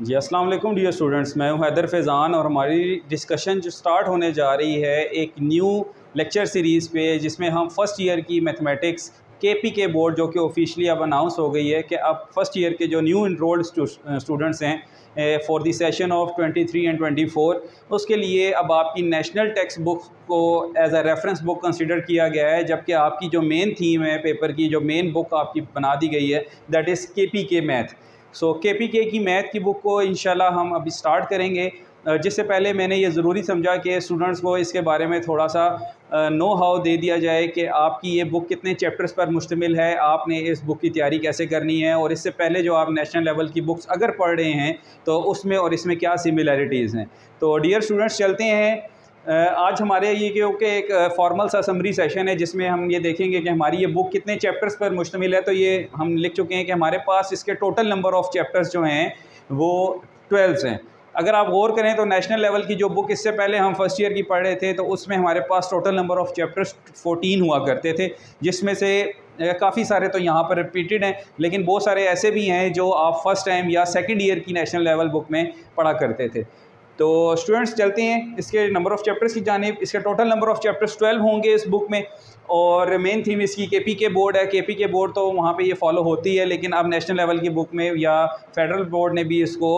जी अस्सलाम वालेकुम dear students, मैं हूं हैदर फैज़ान और हमारी डिस्कशन जो स्टार्ट होने जा रही है एक न्यू लेक्चर सीरीज़ पे, जिसमें हम फ़र्स्ट ईयर की मैथमेटिक्स के बोर्ड जो कि ऑफिशियली अब अनाउंस हो गई है कि अब फर्स्ट ईयर के जो न्यू इनरोल्ड स्टूडेंट्स हैं for the session of 23 and 24, उसके लिए अब आपकी नेशनल टेक्स्ट बुक को as a reference book consider किया गया है। जबकि आपकी जो मेन थीम है पेपर की, जो मेन बुक आपकी बना दी गई है, दैट इज़ के मैथ। सो के की मैथ की बुक को इंशाल्लाह हम अभी स्टार्ट करेंगे। जिससे पहले मैंने ये ज़रूरी समझा कि स्टूडेंट्स को इसके बारे में थोड़ा सा नो हाउ दे दिया जाए कि आपकी ये बुक कितने चैप्टर्स पर मुश्तमिल है, आपने इस बुक की तैयारी कैसे करनी है, और इससे पहले जो आप नेशनल लेवल की बुक्स अगर पढ़ रहे हैं तो उसमें और इसमें क्या सिमिलरिटीज़ हैं। तो डियर स्टूडेंट्स, चलते हैं। आज हमारे ये क्योंकि एक फॉर्मल सा समरी सेशन है जिसमें हम ये देखेंगे कि हमारी ये बुक कितने चैप्टर्स पर मुश्तमिल है। तो ये हम लिख चुके हैं कि हमारे पास इसके टोटल नंबर ऑफ़ चैप्टर्स जो हैं वो 12 हैं। अगर आप गौर करें तो नेशनल लेवल की जो बुक इससे पहले हम फर्स्ट ईयर की पढ़ रहे थे तो उसमें हमारे पास टोटल नंबर ऑफ़ चैप्टर्स 14 हुआ करते थे, जिसमें से काफ़ी सारे तो यहाँ पर रिपीटेड हैं, लेकिन बहुत सारे ऐसे भी हैं जो आप फर्स्ट टाइम या सेकंड ईयर की नेशनल लेवल बुक में पढ़ा करते थे। तो स्टूडेंट्स, चलते हैं इसके नंबर ऑफ़ चैप्टर्स की जानिब। इसके टोटल नंबर ऑफ़ चैप्टर्स 12 होंगे इस बुक में, और मेन थीम इसकी के बोर्ड है। के बोर्ड तो वहाँ पे ये फॉलो होती है, लेकिन अब नेशनल लेवल की बुक में या फेडरल बोर्ड ने भी इसको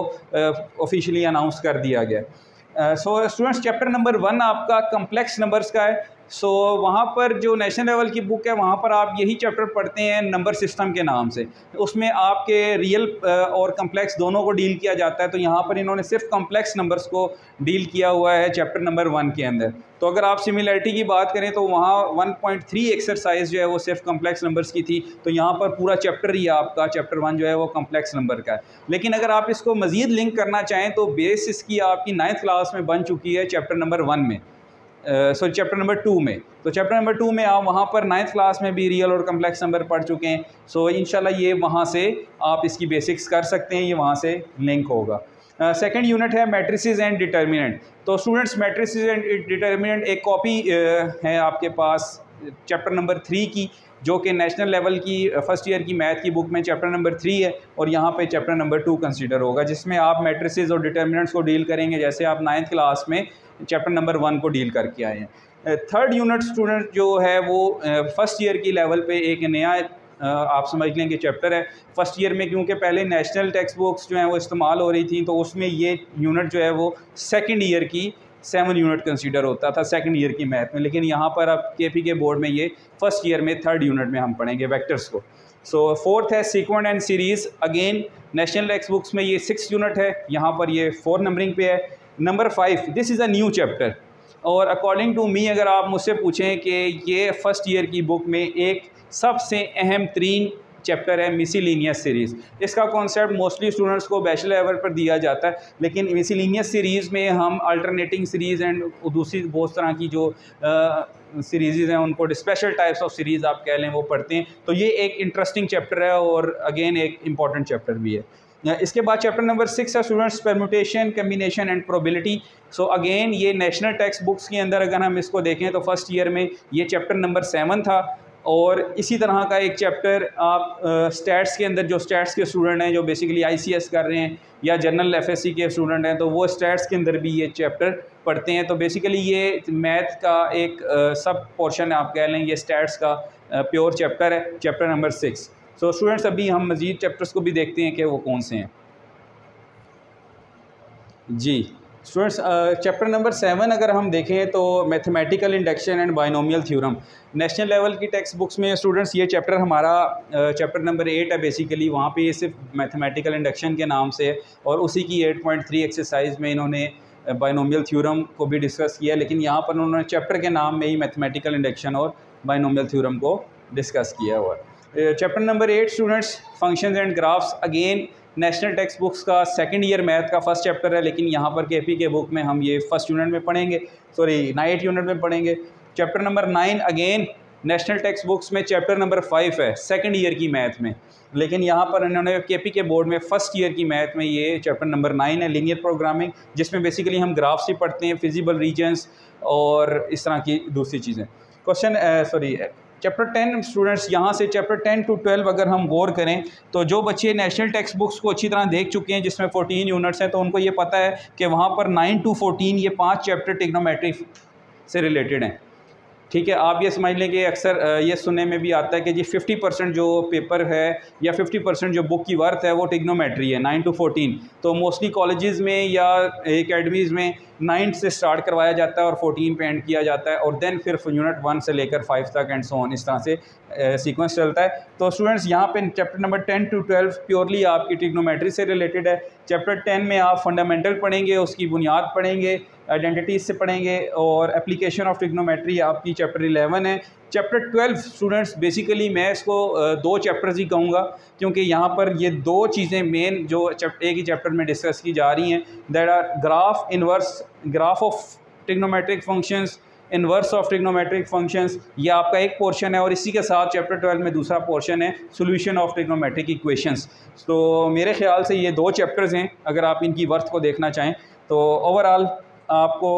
ऑफिशियली अनाउंस कर दिया गया। सो स्टूडेंट्स, चैप्टर नंबर 1 आपका कम्प्लेक्स नंबर्स का है। सो वहाँ पर जो नेशनल लेवल की बुक है वहाँ पर आप यही चैप्टर पढ़ते हैं नंबर सिस्टम के नाम से। उसमें आपके रियल और कम्प्लेक्स दोनों को डील किया जाता है। तो यहाँ पर इन्होंने सिर्फ कम्प्लेक्स नंबर्स को डील किया हुआ है चैप्टर नंबर 1 के अंदर। तो अगर आप सिमिलरिटी की बात करें तो वहाँ 1.3 एक्सरसाइज जो है वो सिर्फ कम्प्लेक्स नंबर्स की थी। तो यहाँ पर पूरा चैप्टर ही आपका चैप्टर 1 जो है वो कम्प्लेक्स नंबर का है। लेकिन अगर आप इसको मज़ीद लिंक करना चाहें तो बेस इसकी आपकी 9th क्लास में बन चुकी है चैप्टर नंबर 1 में, सॉरी चैप्टर नंबर 2 में। तो चैप्टर नंबर 2 में आप वहाँ पर 9th क्लास में भी रियल और कम्प्लेक्स नंबर पढ़ चुके हैं। सो इंशाल्लाह ये वहाँ से आप इसकी बेसिक्स कर सकते हैं, ये वहाँ से लिंक होगा। सेकंड यूनिट है मैट्रिसेस एंड डिटर्मिनेंट। तो स्टूडेंट्स, मैट्रिसेस एंड डिटर्मिनेंट एक कॉपी है आपके पास चैप्टर नंबर 3 की, जो कि नेशनल लेवल की फर्स्ट ईयर की मैथ की बुक में चैप्टर नंबर 3 है, और यहाँ पे चैप्टर नंबर 2 कंसीडर होगा, जिसमें आप मैट्रिसेस और डिटर्मिनेंट्स को डील करेंगे जैसे आप 9th क्लास में चैप्टर नंबर 1 को डील करके आए हैं। थर्ड यूनिट स्टूडेंट जो है वो फर्स्ट ईयर की लेवल पे एक नया आप समझ लें कि चैप्टर है फर्स्ट ईयर में, क्योंकि पहले नेशनल टेक्स्ट बुक्स जो हैं वो इस्तेमाल हो रही थी, तो उसमें ये यूनिट जो है वो सेकंड ईयर की 7 यूनिट कंसीडर होता था सेकंड ईयर की मैथ में। लेकिन यहाँ पर अब के बोर्ड में ये फर्स्ट ईयर में थर्ड यूनिट में हम पढ़ेंगे वेक्टर्स को। सो फोर्थ है sequence and series. Again national text books में ये 6 यूनिट है, यहाँ पर ये 4 नंबरिंग पे है। Number 5, this is a new chapter, और अकॉर्डिंग टू मी अगर आप मुझसे पूछें कि ये फर्स्ट ईयर की बुक में एक सबसे अहम तरीन चैप्टर है मिसलिनियस सीरीज़। इसका कॉन्सेप्ट मोस्टली स्टूडेंट्स को बैचलर लेवल पर दिया जाता है, लेकिन मिसलिनियस सीरीज़ में हम अल्टरनेटिंग सीरीज़ एंड दूसरी बहुत तरह की जो सीरीज़ हैं उनको स्पेशल टाइप्स ऑफ सीरीज़ आप कह लें वो पढ़ते हैं। तो ये एक इंटरेस्टिंग चैप्टर है और अगेन एक इम्पॉर्टेंट चैप्टर भी है। इसके बाद चैप्टर नंबर 6 है students permutation, combination and probability. So again ये नेशनल टेक्स्ट बुक्स के अंदर अगर हम इसको देखें तो फर्स्ट ईयर में ये चैप्टर नंबर 7 था, और इसी तरह का एक चैप्टर आप स्टैट्स के अंदर, जो स्टैट्स के स्टूडेंट हैं जो बेसिकली ICS कर रहे हैं या जनरल FSC के स्टूडेंट हैं, तो वो स्टैट्स के अंदर भी ये चैप्टर पढ़ते हैं। तो बेसिकली ये मैथ का एक सब पोर्शन है आप कह लें, ये स्टैट्स का प्योर चैप्टर है, चैप्टर नंबर 6। सो स्टूडेंट्स, अभी हम मज़ीद चैप्टर्स को भी देखते हैं कि वो कौन से हैं। जी स्टूडेंट्स, चैप्टर नंबर 7 अगर हम देखें तो mathematical induction and binomial theorem. National level की टेक्स्ट बुक्स में स्टूडेंट्स ये चैप्टर हमारा चैप्टर नंबर 8 है बेसिकली। वहाँ पे ये सिर्फ मैथमेटिकल इंडक्शन के नाम से है, और उसी की 8.3 एक्सरसाइज में इन्होंने बाइनोमियल थ्योरम को भी डिस्कस किया, लेकिन यहाँ पर उन्होंने चैप्टर के नाम में ही मैथमेटिकल इंडक्शन और बाइनोमियल थ्योरम को डिस्कस किया हुआ है। Chapter number 8 students functions and graphs. Again national text books का सेकंड ईयर मैथ का फर्स्ट चैप्टर है, लेकिन यहाँ पर के बुक में हम ये फर्स्ट यूनिट में पढ़ेंगे, सॉरी 9th यूनिट में पढ़ेंगे। Chapter number 9 again national text books में चैप्टर नंबर 5 है सेकंड ईयर की मैथ में, लेकिन यहाँ पर इन्होंने के बोर्ड में फर्स्ट ईयर की मैथ में ये चैप्टर नंबर 9 है लीनियर प्रोग्रामिंग, जिसमें बेसिकली हम ग्राफ्स ही पढ़ते हैं, फिजिबल रीजन्स और इस तरह की दूसरी चीज़ें। क्वेश्चन चैप्टर 10 स्टूडेंट्स, यहाँ से चैप्टर 10 to 12 अगर हम गौर करें तो जो बच्चे नेशनल टेक्स्ट बुक्स को अच्छी तरह देख चुके हैं जिसमें 14 यूनिट्स हैं, तो उनको ये पता है कि वहाँ पर 9 to 14 ये 5 चैप्टर ट्रिग्नोमेट्री से रिलेटेड हैं। ठीक है, आप ये समझ लें कि अक्सर ये सुनने में भी आता है कि जी 50% जो पेपर है या 50% जो बुक की वर्थ है वो ट्रिग्नोमेट्री है 9 to 14। तो मोस्टली कॉलेजेस में या एकेडमीज़ में 9 से स्टार्ट करवाया जाता है और 14 पे एंड किया जाता है, और देन फिर यूनिट 1 से लेकर 5 तक एंड सो ऑन, इस तरह से सीक्वेंस चलता है। तो स्टूडेंट्स यहाँ पे चैप्टर नंबर 10 to 12 प्योरली आपकी ट्रिग्नोमेट्री से रिलेटेड है। चैप्टर 10 में आप फंडामेंटल पढ़ेंगे, उसकी बुनियाद पढ़ेंगे, आइडेंटिटीज से पढ़ेंगे, और एप्लीकेशन ऑफ ट्रिग्नोमेट्री आपकी चैप्टर 11 है। चैप्टर 12 स्टूडेंट्स बेसिकली मैं इसको 2 चैप्टर्स ही कहूँगा, क्योंकि यहाँ पर ये 2 चीज़ें मेन जो एक ही चैप्टर में डिस्कस की जा रही हैं, that are graph inverse, graph of trigonometric functions, inverse of trigonometric functions, ये आपका एक पोर्शन है, और इसी के साथ चैप्टर 12 में दूसरा पोर्शन है सोल्यूशन ऑफ ट्रिग्नोमेट्रिक इक्वेशंस। तो मेरे ख्याल से ये 2 चैप्टर्स हैं, अगर आप इनकी वर्थ को देखना चाहें तो ओवरऑल आपको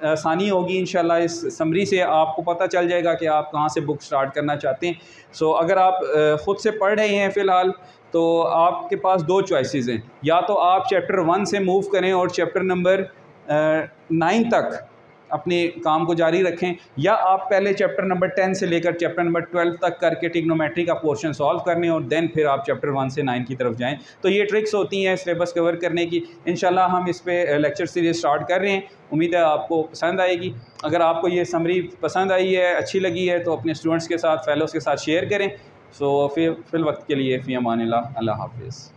आसानी होगी इंशाल्लाह। इस समरी से आपको पता चल जाएगा कि आप कहाँ से बुक स्टार्ट करना चाहते हैं। सो अगर आप ख़ुद से पढ़ रहे हैं फ़िलहाल, तो आपके पास 2 चॉइसेस हैं, या तो आप चैप्टर 1 से मूव करें और चैप्टर नंबर 9 तक अपने काम को जारी रखें, या आप पहले चैप्टर नंबर 10 से लेकर चैप्टर नंबर 12 तक करके ट्रिग्नोमेट्री का पोर्शन सॉल्व करने, और देन फिर आप चैप्टर 1 से 9 की तरफ जाएं। तो ये ट्रिक्स होती हैं सिलेबस कवर करने की। इंशाल्लाह हम इस पे लेक्चर सीरीज़ स्टार्ट कर रहे हैं, उम्मीद है आपको पसंद आएगी। अगर आपको ये समरी पसंद आई है, अच्छी लगी है, तो अपने स्टूडेंट्स के साथ, फेलोज़ के साथ शेयर करें। सो फिर वक्त के लिए फ़ी अमानिल्लाह, अल्लाह हाफ़िज़।